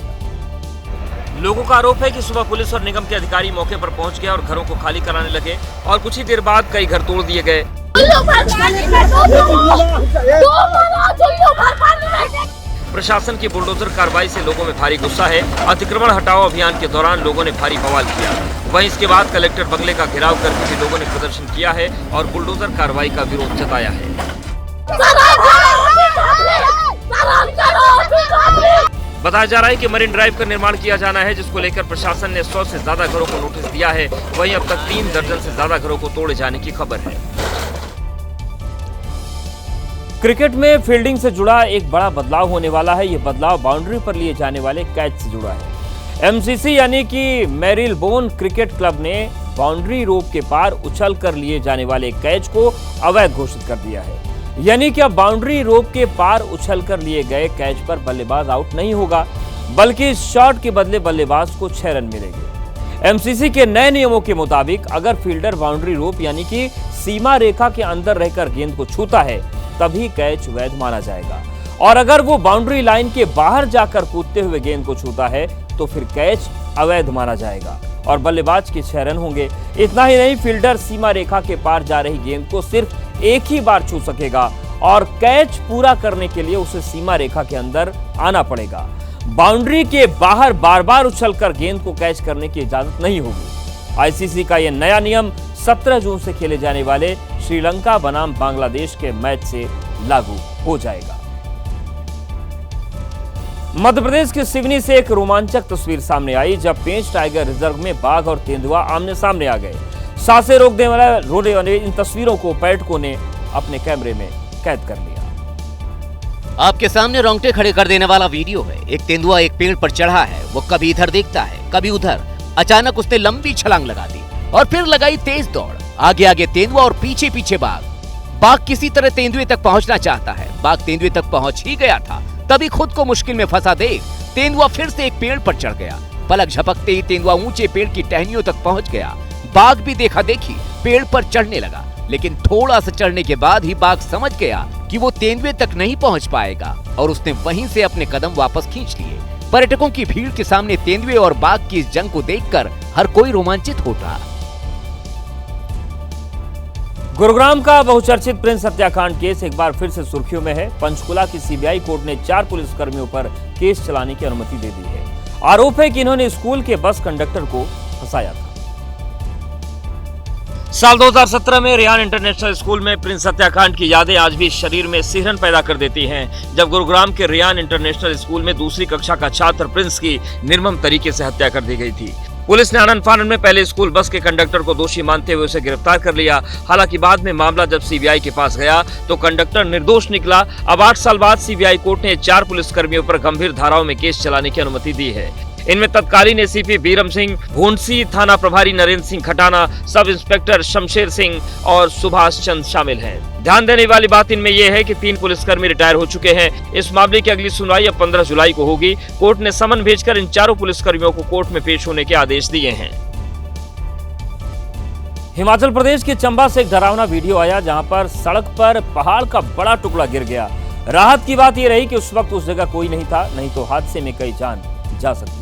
लोगों का आरोप है कि सुबह पुलिस और निगम के अधिकारी मौके पर पहुंच गए और घरों को खाली कराने लगे और कुछ ही देर बाद कई घर तोड़ दिए गए। प्रशासन की बुलडोजर कार्रवाई से लोगों में भारी गुस्सा है। अतिक्रमण हटाओ अभियान के दौरान लोगों ने भारी बवाल किया। वहीं इसके बाद कलेक्टर बंगले का घेराव करके भी लोगों ने प्रदर्शन किया है और बुलडोजर कार्रवाई का विरोध जताया है। बताया जा रहा है कि मरीन ड्राइव का निर्माण किया जाना है, जिसको लेकर प्रशासन ने 100 से ज्यादा घरों को नोटिस दिया है। वहीं अब तक 3 दर्जन से ज्यादा घरों को तोड़े जाने की खबर है। क्रिकेट में फील्डिंग से जुड़ा एक बड़ा बदलाव होने वाला है। यह बदलाव बाउंड्री पर लिए जाने वाले कैच से जुड़ा है। एमसीसी यानी कि मेरिलबोन क्रिकेट क्लब ने बाउंड्री रोप के पार उछल कर लिए जाने वाले कैच को अवैध घोषित कर दिया है। यानी कि अब बाउंड्री रोप के पार उछल कर लिए गए कैच पर बल्लेबाज आउट नहीं होगा, बल्कि इस शॉट के बदले बल्लेबाज को 6 रन मिलेंगे। एमसीसी के नए नियमों के मुताबिक अगर फील्डर बाउंड्री रोप यानी कि सीमा रेखा के अंदर रहकर गेंद को छूता है तभी कैच वैध माना जाएगा, और अगर वो बाउंड्री लाइन के बाहर जाकर कूदते हुए गेंद को छूता है तो फिर कैच अवैध माना जाएगा और बल्लेबाज के 6 रन होंगे। इतना ही नहीं, फील्डर सीमा रेखा के पार जा रही गेंद को सिर्फ एक ही बार छू सकेगा और कैच पूरा करने के लिए उसे सीमा रेखा के अंदर आना पड़ेगा। बाउंड्री के बाहर बार बार उछलकर गेंद को कैच करने की इजाजत नहीं होगी। आईसीसी का यह नया नियम 17 जून से खेले जाने वाले श्रीलंका बनाम बांग्लादेश के मैच से लागू हो जाएगा। मध्य प्रदेश के सिवनी से एक रोमांचक तस्वीर सामने आई, जब पेंच टाइगर रिजर्व में बाघ और तेंदुआ आमने सामने आ गए। सांसें रोकने वाले इन तस्वीरों को पर्यटकों ने अपने कैमरे में कैद कर लिया। आपके सामने रोंगटे खड़े कर देने वाला वीडियो है। एक तेंदुआ एक पेड़ पर चढ़ा है, वो कभी इधर देखता है कभी उधर। अचानक उसने लंबी छलांग लगा दी और फिर लगाई तेज दौड़। आगे आगे तेंदुआ और पीछे पीछे बाघ। बाघ किसी तरह तेंदुए तक पहुंचना चाहता है। बाघ तेंदुए तक पहुंच ही गया था, तभी खुद को मुश्किल में फंसा देख तेंदुआ फिर से एक पेड़ पर चढ़ गया। पलक झपकते ही तेंदुआ ऊंचे पेड़ की टहनियों तक पहुंच गया। बाघ भी देखा देखी पेड़ पर चढ़ने लगा, लेकिन थोड़ा सा चढ़ने के बाद ही बाघ समझ गया कि वो तेंदुए तक नहीं पहुंच पाएगा और उसने वहीं से अपने कदम वापस खींच लिए। पर्यटकों की भीड़ के सामने तेंदुए और बाघ की इस जंग को देखकर हर कोई रोमांचित हो रहा। गुरुग्राम का बहुचर्चित प्रिंस हत्याकांड केस एक बार फिर से सुर्खियों में है। पंचकुला की सीबीआई कोर्ट ने 4 पुलिसकर्मियों पर केस चलाने की अनुमति दे दी है। आरोप है कि इन्होंने स्कूल के बस कंडक्टर को फंसाया था। साल 2017 में रियान इंटरनेशनल स्कूल में प्रिंस हत्याकांड की यादें आज भी शरीर में सिहरन पैदा कर देती हैं, जब गुरुग्राम के रियान इंटरनेशनल स्कूल में दूसरी कक्षा का छात्र प्रिंस की निर्मम तरीके से हत्या कर दी गई थी। पुलिस ने आनन फानन में पहले स्कूल बस के कंडक्टर को दोषी मानते हुए उसे गिरफ्तार कर लिया। हालांकि बाद में मामला जब सीबीआई के पास गया तो कंडक्टर निर्दोष निकला। अब 8 साल बाद सीबीआई कोर्ट ने 4 पुलिसकर्मियों पर गंभीर धाराओं में केस चलाने की अनुमति दी है। इनमें तत्कालीन एसीपी बीरम सिंह, भूंडसी थाना प्रभारी नरेंद्र सिंह खटाना, सब इंस्पेक्टर शमशेर सिंह और सुभाष चंद शामिल हैं। ध्यान देने वाली बात इनमें यह है कि 3 पुलिसकर्मी रिटायर हो चुके हैं। इस मामले की अगली सुनवाई अब 15 जुलाई को होगी। कोर्ट ने समन भेजकर इन 4 पुलिसकर्मियों को कोर्ट में पेश होने के आदेश दिए हैं। हिमाचल प्रदेश के चंबा से एक डरावना वीडियो आया जहां पर सड़क पर पहाड़ का बड़ा टुकड़ा गिर गया। राहत की बात यह रही कि उस वक्त उस जगह कोई नहीं था, नहीं तो हादसे में कई जान जा सकती थी।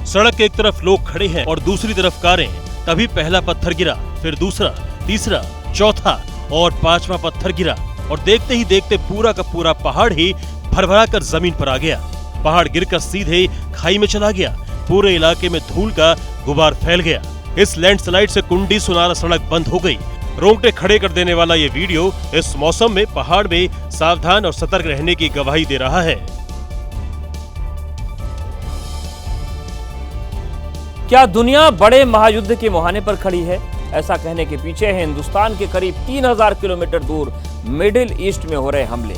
सड़क के एक तरफ लोग खड़े हैं और दूसरी तरफ कारें। तभी पहला पत्थर गिरा, फिर दूसरा, तीसरा, चौथा और 5वां पत्थर गिरा और देखते ही देखते पूरा का पूरा पहाड़ ही भरभरा कर जमीन पर आ गया। पहाड़ गिरकर सीधे खाई में चला गया। पूरे इलाके में धूल का गुबार फैल गया। इस लैंडस्लाइड से कुंडी सुनारा सड़क बंद हो गई। रोंगटे खड़े कर देने वाला ये वीडियो इस मौसम में पहाड़ में सावधान और सतर्क रहने की गवाही दे रहा है। क्या दुनिया बड़े महायुद्ध के मुहाने पर खड़ी है? ऐसा कहने के पीछे है हिंदुस्तान के करीब 3000 किलोमीटर दूर मिडिल ईस्ट में हो रहे हमले।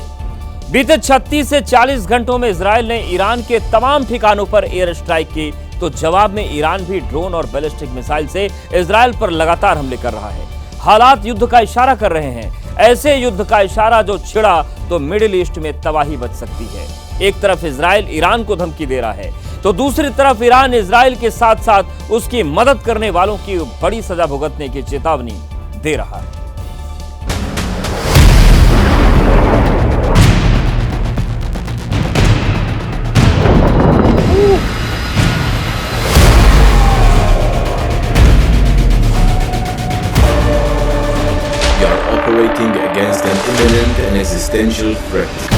बीते 36 से 40 घंटों में इजराइल ने ईरान के तमाम ठिकानों पर एयर स्ट्राइक की, तो जवाब में ईरान भी ड्रोन और बैलिस्टिक मिसाइल से इजराइल पर लगातार हमले कर रहा है। हालात युद्ध का इशारा कर रहे हैं। ऐसे युद्ध का इशारा जो छिड़ा तो मिडिल ईस्ट में तबाही बच सकती है। एक तरफ इजराइल ईरान को धमकी दे रहा है तो दूसरी तरफ ईरान इजराइल के साथ साथ उसकी मदद करने वालों की बड़ी सजा भुगतने की चेतावनी दे रहा है। You are operating against an imminent and existential threat.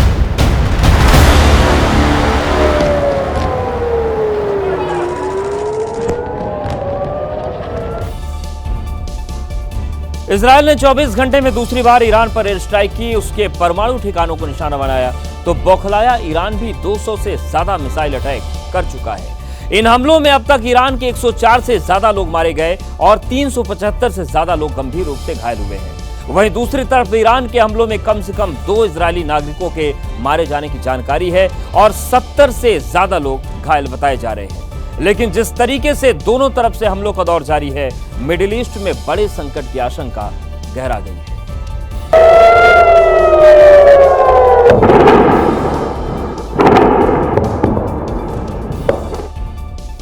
Israel ने 24 घंटे में दूसरी बार ईरान पर एयर स्ट्राइक की। उसके परमाणु ठिकानों को निशाना बनाया तो बौखलाया ईरान भी 200 से ज्यादा मिसाइल अटैक कर चुका है। इन हमलों में अब तक ईरान के 104 से ज्यादा लोग मारे गए और 375 से ज्यादा लोग गंभीर रूप से घायल हुए हैं। वहीं दूसरी तरफ ईरान के हमलों में कम से कम 2 इजरायली नागरिकों के मारे जाने की जानकारी है और 70 से ज्यादा लोग घायल बताए जा रहे हैं। लेकिन जिस तरीके से दोनों तरफ से हमलों का दौर जारी है, मिडिल ईस्ट में बड़े संकट की आशंका गहरा गई है।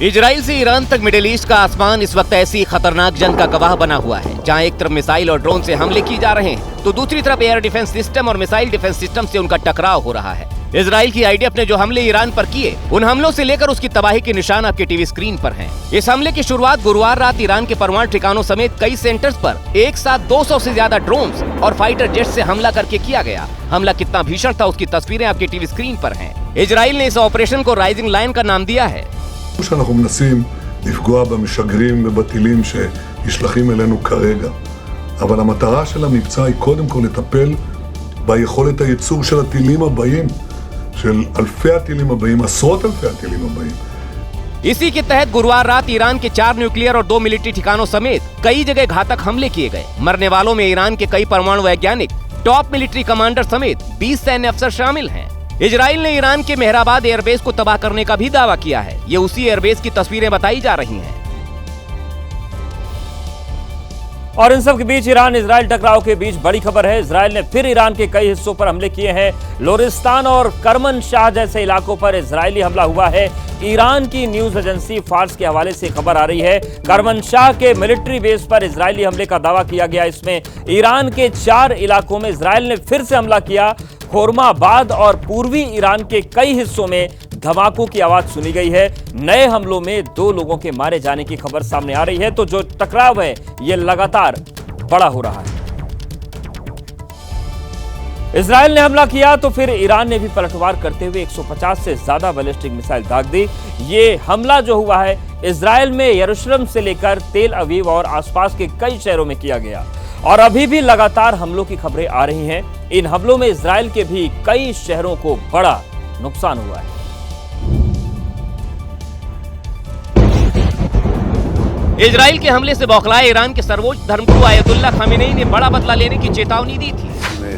इजराइल से ईरान तक मिडिल ईस्ट का आसमान इस वक्त ऐसी खतरनाक जंग का गवाह बना हुआ है, जहां एक तरफ मिसाइल और ड्रोन से हमले किए जा रहे हैं तो दूसरी तरफ एयर डिफेंस सिस्टम और मिसाइल डिफेंस सिस्टम से उनका टकराव हो रहा है। इजराइल की आईडीएफ ने जो हमले ईरान पर किए, उन हमलों से लेकर उसकी तबाही के निशान आपके टीवी स्क्रीन पर हैं। इस हमले की शुरुआत गुरुवार रात ईरान के परमाणु ठिकानों समेत कई सेंटर्स पर एक साथ 200 से ज्यादा ड्रोन्स और फाइटर जेट से हमला करके किया गया। हमला कितना भीषण था उसकी तस्वीरें आपके टीवी स्क्रीन पर हैं। इजराइल ने इस ऑपरेशन को राइजिंग लायन का नाम दिया है। שאנחנו מנסים לפגוע במשגרים ובטילים שנשלחים אלינו כרגע. אבל המטרה של המבצע היא קודם כל לטפל ביכולת הייצור של הטילים הבאים, של אלפי הטילים הבאים, עשרות אלפי הטילים הבאים. इसी के तहत गुरुवार रात ईरान के 4 न्यूक्लियर और 2 मिलिट्री ठिकानों समेत कई जगह घातक हमले किए गए। मरने वालों में ईरान के कई परमाणु वैज्ञानिक, टॉप मिलिट्री कमांडर समेत 20 सैन्य अफसर शामिल हैं। इजराइल ने ईरान के मेहराबाद एयरबेस को तबाह करने का भी दावा किया है। ये उसी एयरबेस की तस्वीरें बताई जा रही हैं। और इन सब के बीच ईरान इजराइल टकराव के बीच बड़ी खबर है। इजराइल ने फिर ईरान के कई हिस्सों पर हमले किए हैं। लोरिस्तान और करमन शाह जैसे इलाकों पर इजरायली हमला हुआ है। ईरान की न्यूज एजेंसी फार्स के हवाले से खबर आ रही है, करमन शाह के मिलिट्री बेस पर इजरायली हमले का दावा किया गया। इसमें ईरान के 4 इलाकों में इजराइल ने फिर से हमला किया। खोरमाबाद और पूर्वी ईरान के कई हिस्सों में धमाकों की आवाज सुनी गई है। नए हमलों में 2 लोगों के मारे जाने की खबर सामने आ रही है। तो जो टकराव है ये लगातार बड़ा हो रहा है। इजराइल ने हमला किया तो फिर ईरान ने भी पलटवार करते हुए 150 से ज्यादा बैलिस्टिक मिसाइल दाग दी। ये हमला जो हुआ है इजराइल में यरूशलेम से लेकर तेल अवीव और आसपास के कई शहरों में किया गया और अभी भी लगातार हमलों की खबरें आ रही हैं। इन हमलों में इजराइल के भी कई शहरों को बड़ा नुकसान हुआ है। इजराइल के हमले से बौखलाए ईरान के सर्वोच्च धर्मगुरु आयतुल्लाह खामेनेई ने बड़ा बदला लेने की चेतावनी दी थी।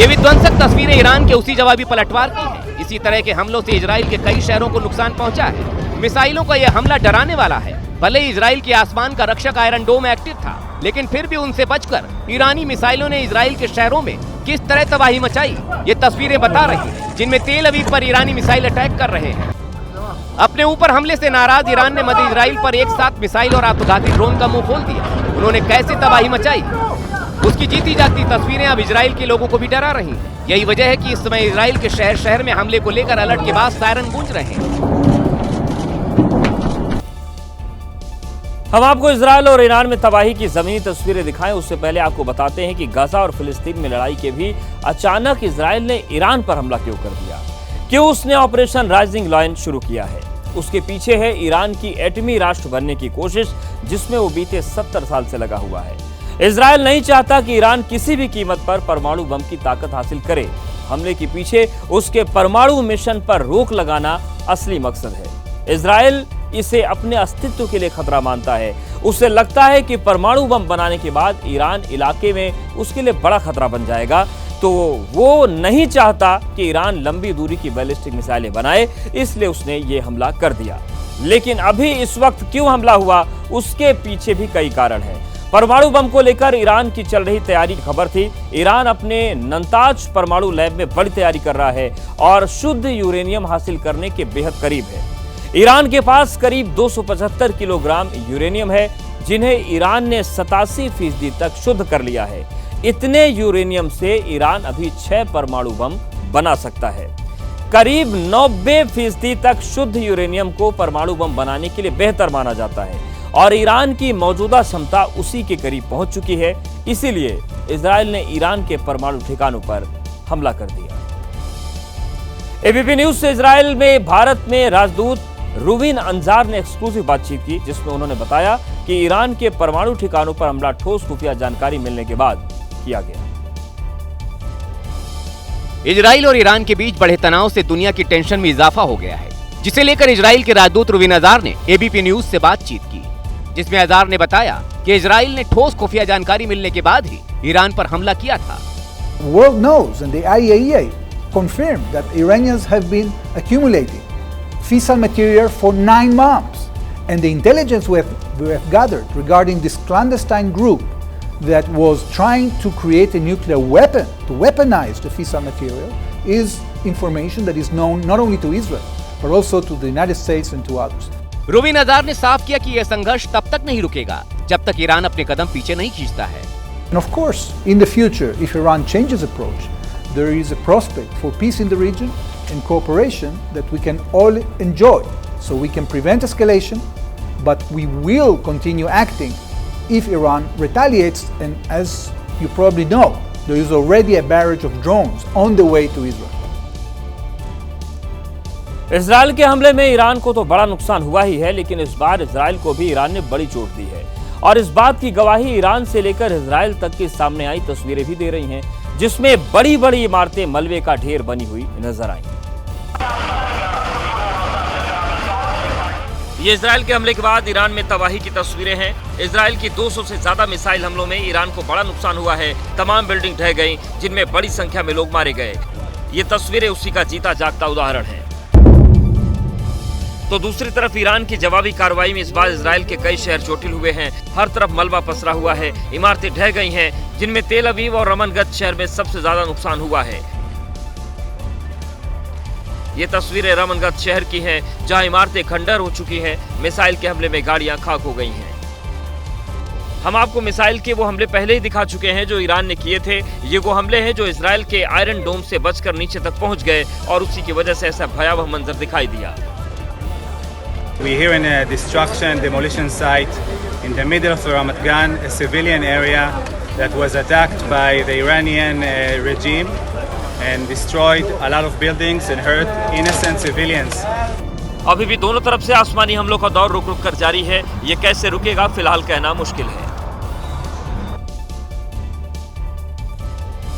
ये विध्वंसक तस्वीरें ईरान के उसी जवाबी पलटवार की हैं। इसी तरह के हमलों से इजराइल के कई शहरों को नुकसान पहुंचा है। मिसाइलों का यह हमला डराने वाला है। भले ही इजराइल के आसमान का रक्षक आयरन डोम एक्टिव था, लेकिन फिर भी उनसे बचकर ईरानी मिसाइलों ने इजराइल के शहरों में किस तरह तबाही मचाई, ये तस्वीरें बता रही हैं, जिनमें तेल अवीव पर ईरानी मिसाइल अटैक कर रहे हैं। अपने ऊपर हमले से नाराज ईरान ने मध्य इजराइल पर एक साथ मिसाइल और आत्मघाती ड्रोन का मुंह खोल दिया। उन्होंने कैसे तबाही मचाई, उसकी जीती जागती तस्वीरें अब इजराइल के लोगों को भी डरा रही हैं। यही वजह है कि इस समय इजराइल के शहर शहर में हमले को लेकर अलर्ट के बाद सायरन गूंज रहे हैं। हम आपको इजराइल और ईरान में तबाही की जमीनी तस्वीरें दिखाएं, उससे पहले आपको बताते हैं कि गाजा और फिलिस्तीन में लड़ाई के भी अचानक इजराइल ने ईरान पर हमला क्यों कर दिया, क्यों उसने ऑपरेशन राइजिंग लायन शुरू किया है। उसके पीछे है ईरान की एटमी राष्ट्र बनने की कोशिश, जिसमें वो बीते 70 साल से लगा हुआ है। इजराइल नहीं चाहता कि ईरान किसी भी कीमत पर परमाणु बम की ताकत हासिल करे। हमले के पीछे उसके परमाणु मिशन पर रोक लगाना असली मकसद है। इजराइल इसे अपने अस्तित्व के लिए खतरा मानता है। उसे लगता है कि परमाणु बम बनाने के बाद ईरान इलाके में उसके लिए बड़ा खतरा बन जाएगा, तो वो नहीं चाहता कि ईरान लंबी दूरी की बैलिस्टिक मिसाइलें बनाए, इसलिए उसने ये हमला कर दिया। लेकिन अभी इस वक्त क्यों हमला हुआ, उसके पीछे भी कई कारण हैं। परमाणु बम को लेकर ईरान की चल रही तैयारी की खबर थी। ईरान अपने नंताज परमाणु लैब में बड़ी तैयारी कर रहा है और शुद्ध यूरेनियम हासिल करने के बेहद करीब है। ईरान के पास करीब 275 किलोग्राम यूरेनियम है, जिन्हें ईरान ने 87% तक शुद्ध कर लिया है। इतने यूरेनियम से ईरान अभी 6 परमाणु बम बना सकता है। करीब 90% तक शुद्ध यूरेनियम को परमाणु बम बनाने के लिए बेहतर माना जाता है और ईरान की मौजूदा क्षमता उसी के करीब पहुंच चुकी है। इसीलिए इजराइल ने ईरान के परमाणु ठिकानों पर हमला कर दिया। एबीपी न्यूज से इजराइल में भारत में राजदूत रुवीन अंजार ने एक्सक्लूसिव बातचीत की, जिसमें उन्होंने बताया कि ईरान के परमाणु ठिकानों पर हमला ठोस खुफिया जानकारी मिलने के बाद किया गया। इजराइल और ईरान के बीच बढ़े तनाव से दुनिया की टेंशन में इजाफा हो गया है, जिसे लेकर इजराइल के राजदूत रुवीन अंजार ने एबीपी न्यूज से बातचीत की, जिसमें अंजार ने बताया कि इजराइल ने ठोस खुफिया जानकारी मिलने के बाद ही ईरान पर हमला किया था। World knows and the IAEA confirmed that Iranians have been accumulating fissile material for 9 months, and the intelligence we have gathered regarding this clandestine group that was trying to create a nuclear weapon to weaponize the fissile material is information that is known not only to Israel but also to the United States and to others. रुवीन Anjar ने साफ किया कि यह संघर्ष तब तक नहीं रुकेगा जब तक ईरान अपने कदम पीछे नहीं खींचता है। And of course, in the future, if Iran changes approach, there is a prospect for peace in the region and cooperation that we can all enjoy. So we can prevent escalation, but we will continue acting if Iran retaliates. And as you probably know, there is already a barrage of drones on the way to Israel. Israel के हमले में Iran को तो बड़ा नुकसान हुआ ही है, लेकिन इस बार इजराइल को भी ईरान ने बड़ी चोट दी है और इस बात की गवाही ईरान से लेकर इजराइल तक की सामने आई तस्वीरें भी दे रही हैं, जिसमें बड़ी बड़ी इमारतें मलबे का ढेर बनी हुई नजर आई। ये इजराइल के हमले के बाद ईरान में तबाही की तस्वीरें हैं। इजराइल की 200 से ज्यादा मिसाइल हमलों में ईरान को बड़ा नुकसान हुआ है। तमाम बिल्डिंग ढह गई, जिनमें बड़ी संख्या में लोग मारे गए। ये तस्वीरें उसी का जीता जागता उदाहरण है। तो दूसरी तरफ ईरान की जवाबी कार्रवाई में इस बार इजराइल के कई शहर चोटिल हुए हैं। हर तरफ मलबा पसरा हुआ है, इमारतें ढह गई हैं, जिनमें तेल अवीव और रमनगत शहर में सबसे ज्यादा नुकसान हुआ है। ये तस्वीरें रमनगत शहर की हैं, जहां इमारतें खंडर हो चुकी हैं। मिसाइल के हमले में गाड़ियां खाक हो गई हैं। हम आपको मिसाइल के वो हमले पहले ही दिखा चुके हैं जो ईरान ने किए थे। ये वो हमले हैं जो इजराइल के आयरन डोम से बचकर नीचे तक पहुंच गए और उसी की वजह से ऐसा भयावह मंजर दिखाई दिया। We're here in a destruction demolition site in the middle of Ramat Gan, a civilian area that was attacked by the Iranian regime and destroyed a lot of buildings and hurt innocent civilians. अभी भी दोनों तरफ से आसमानी हमलों का दौर रुक रुक कर जारी है। ये कैसे रुकेगा, फिलहाल कहना मुश्किल है।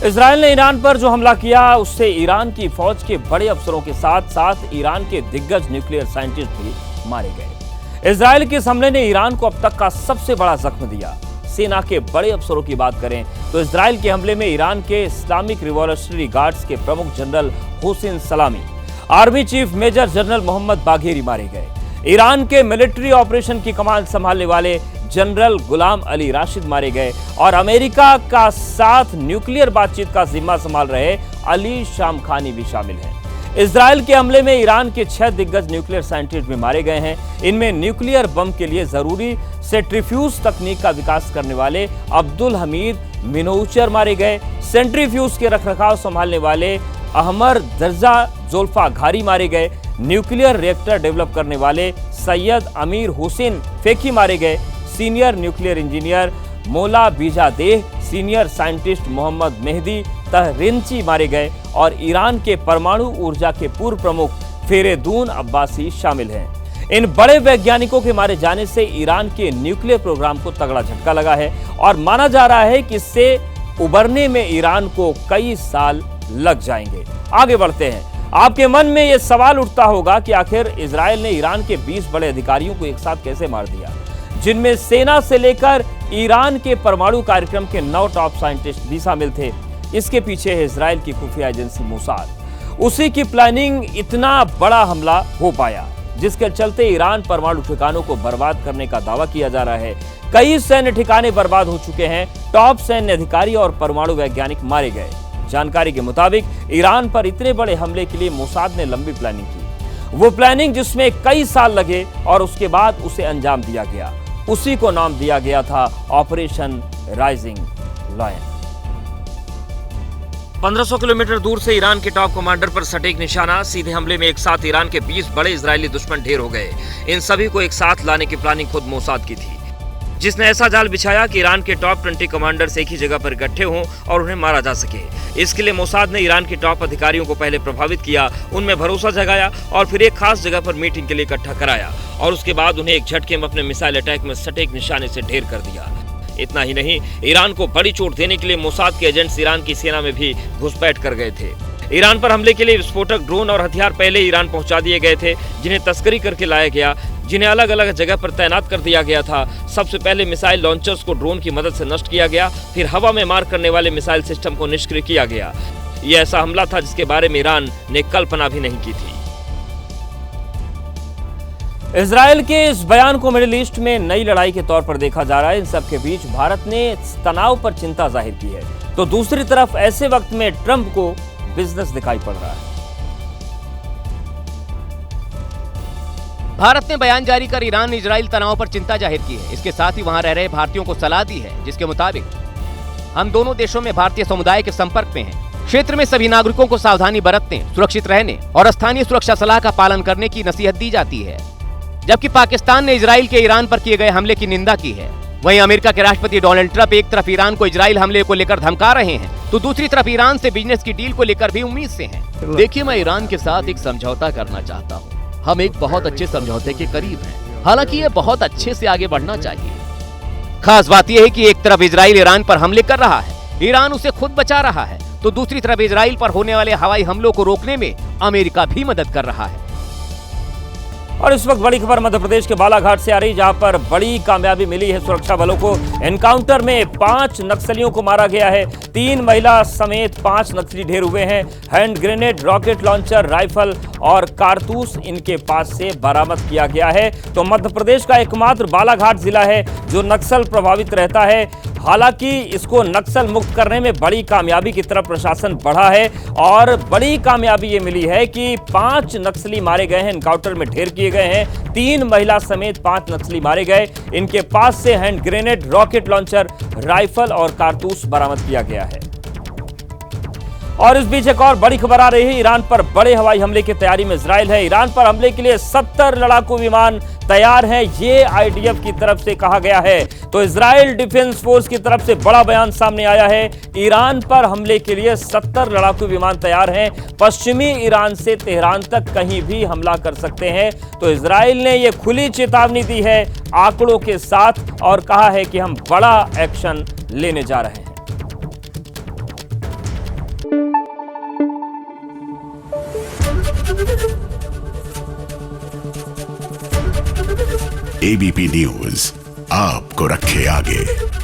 इजराइल ने ईरान पर जो हमला किया उससे ईरान की फौज के बड़े अफसरों के साथ साथ ईरान के दिग्गज न्यूक्लियर साइंटिस्ट भी मारे गए। इजराइल के इस हमले ने ईरान को अब तक का सबसे बड़ा जख्म दिया। सेना के बड़े अफसरों की बात करें तो इजराइल के हमले में ईरान के इस्लामिक रिवॉल्यूशनरी गार्ड्स के प्रमुख general Hossein Salami, army chief major general Mohammad Bagheri मारे गए। ईरान के मिलिट्री ऑपरेशन की कमान संभालने वाले जनरल गुलाम अली राशिद मारे गए और अमेरिका का साथ न्यूक्लियर बातचीत का जिम्मा संभाल रहे अली शामखानी भी शामिल हैं। इजराइल के हमले में ईरान के 6 दिग्गज न्यूक्लियर साइंटिस्ट भी मारे गए हैं। इनमें न्यूक्लियर बम के लिए जरूरी सेंट्रीफ्यूज तकनीक का विकास करने वाले अब्दुल हमीद मिनोचर मारे गए। सेंट्रीफ्यूज के रखरखाव संभालने वाले अहमर दर्जा जोल्फा घारी मारे गए। न्यूक्लियर रिएक्टर डेवलप करने वाले सैयद अमीर हुसैन फेकी मारे गए। सीनियर न्यूक्लियर इंजीनियर मोला बीजादेह, सीनियर साइंटिस्ट मोहम्मद मेहदी तहरिंची मारे गए और ईरान के परमाणु ऊर्जा के पूर्व प्रमुख फेरेदून अब्बासी शामिल हैं। इन बड़े वैज्ञानिकों के मारे जाने से ईरान के न्यूक्लियर प्रोग्राम को तगड़ा झटका लगा है और माना जा रहा है कि इससे उबरने में ईरान को कई साल लग जाएंगे। आगे बढ़ते हैं। आपके मन में यह सवाल उठता होगा कि आखिर इजराइल ने ईरान के 20 बड़े अधिकारियों को एक साथ कैसे मार दिया, जिनमें सेना से लेकर ईरान के परमाणु कार्यक्रम के 9 टॉप साइंटिस्ट भी शामिल थे। इसके पीछे है इजराइल की खुफिया एजेंसी मोसाद। उसी की प्लानिंग इतना बड़ा हमला हो पाया जिसके चलते ईरान परमाणु ठिकानों को बर्बाद करने का दावा किया जा रहा है। कई सैन्य ठिकाने बर्बाद हो चुके हैं। टॉप सैन्य अधिकारी और परमाणु वैज्ञानिक मारे गए। जानकारी के मुताबिक ईरान पर इतने बड़े हमले के लिए मोसाद ने लंबी प्लानिंग की। वो प्लानिंग जिसमें कई साल लगे और उसके बाद उसे अंजाम दिया गया। उसी को नाम दिया गया था ऑपरेशन राइजिंग लायन। 1500 किलोमीटर दूर से ईरान के टॉप कमांडर पर सटीक निशाना। सीधे हमले में एक साथ ईरान के 20 बड़े इजरायली दुश्मन ढेर हो गए। इन सभी को एक साथ लाने की प्लानिंग खुद मोसाद की थी, जिसने ऐसा जाल बिछाया कि ईरान के टॉप 20 कमांडर्स एक ही जगह पर इकट्ठे हों और उन्हें मारा जा सके। इसके लिए मोसाद ने ईरान के टॉप अधिकारियों को पहले प्रभावित किया, उनमें भरोसा जगाया और फिर एक खास जगह पर मीटिंग के लिए इकट्ठा कराया और उसके बाद उन्हें एक झटके में अपने मिसाइल अटैक में सटीक निशाने से ढेर कर दिया। इतना ही नहीं, ईरान को बड़ी चोट देने के लिए मोसाद के एजेंट्स ईरान की सेना में भी घुसपैठ कर गए थे। ईरान पर हमले के लिए विस्फोटक, ड्रोन और हथियार पहले ईरान पहुंचा दिए गए थे, जिन्हें तस्करी करके लाया गया, जिन्हें अलग अलग जगह पर तैनात कर दिया गया था। सबसे पहले मिसाइल लॉन्चर्स को ड्रोन की मदद से नष्ट किया गया, फिर हवा में मार करने वाले मिसाइल सिस्टम को निष्क्रिय किया गया। यह ऐसा हमला था जिसके बारे में ईरान ने कल्पना भी नहीं की थी। इजराइल के इस बयान को मिडिल ईस्ट में नई लड़ाई के तौर पर देखा जा रहा है। इन सब के बीच भारत ने तनाव पर चिंता जाहिर की है, तो दूसरी तरफ ऐसे वक्त में ट्रंप को बिजनेस दिखाई पड़ रहा है। भारत ने बयान जारी कर ईरान इजराइल तनाव पर चिंता जाहिर की है। इसके साथ ही वहां रह रहे भारतीयों को सलाह दी है, जिसके मुताबिक हम दोनों देशों में भारतीय समुदाय के संपर्क में हैं। क्षेत्र में सभी नागरिकों को सावधानी बरतने, सुरक्षित रहने और स्थानीय सुरक्षा सलाह का पालन करने की नसीहत दी जाती है। जबकि पाकिस्तान ने इजराइल के ईरान पर किए गए हमले की निंदा की है। वहीं अमेरिका के राष्ट्रपति डोनाल्ड ट्रंप एक तरफ ईरान को इजराइल हमले को लेकर धमका रहे हैं, तो दूसरी तरफ ईरान से बिजनेस की डील को लेकर भी उम्मीद से हैं। देखिए, मैं ईरान के साथ एक समझौता करना चाहता हूँ। हम एक बहुत अच्छे समझौते के करीब हैं। हालांकि ये बहुत अच्छे से आगे बढ़ना चाहिए। खास बात यह है कि एक तरफ इजराइल ईरान पर हमले कर रहा है, ईरान उसे खुद बचा रहा है, तो दूसरी तरफ इजराइल पर होने वाले हवाई हमलों को रोकने में अमेरिका भी मदद कर रहा है। और इस वक्त बड़ी खबर मध्य प्रदेश के बालाघाट से आ रही, जहां पर बड़ी कामयाबी मिली है सुरक्षा बलों को। एनकाउंटर में 5 नक्सलियों को मारा गया है। 3 महिला समेत 5 नक्सली ढेर हुए हैं। Hand grenade, rocket launcher, rifle और कारतूस इनके पास से बरामद किया गया है। तो मध्य प्रदेश का एकमात्र बालाघाट जिला है जो नक्सल प्रभावित रहता है। हालांकि इसको नक्सल मुक्त करने में बड़ी कामयाबी की तरफ प्रशासन बढ़ा है और बड़ी कामयाबी ये मिली है कि 5 नक्सली मारे गए हैं, एनकाउंटर में ढेर किए गए हैं। 3 महिला समेत 5 नक्सली मारे गए। इनके पास से hand grenade, rocket launcher, rifle और कारतूस बरामद किया गया है। और इस बीच एक और बड़ी खबर आ रही है। ईरान पर बड़े हवाई हमले की तैयारी में इजराइल है। ईरान पर हमले के लिए 70 लड़ाकू विमान तैयार हैं, ये आईडीएफ की तरफ से कहा गया है। तो इजराइल डिफेंस फोर्स की तरफ से बड़ा बयान सामने आया है। ईरान पर हमले के लिए 70 लड़ाकू विमान तैयार हैं। पश्चिमी ईरान से तेहरान तक कहीं भी हमला कर सकते हैं। तो इजराइल ने यह खुली चेतावनी दी है आंकड़ों के साथ और कहा है कि हम बड़ा एक्शन लेने जा रहे हैं। एबीपी न्यूज आपको रखे आगे।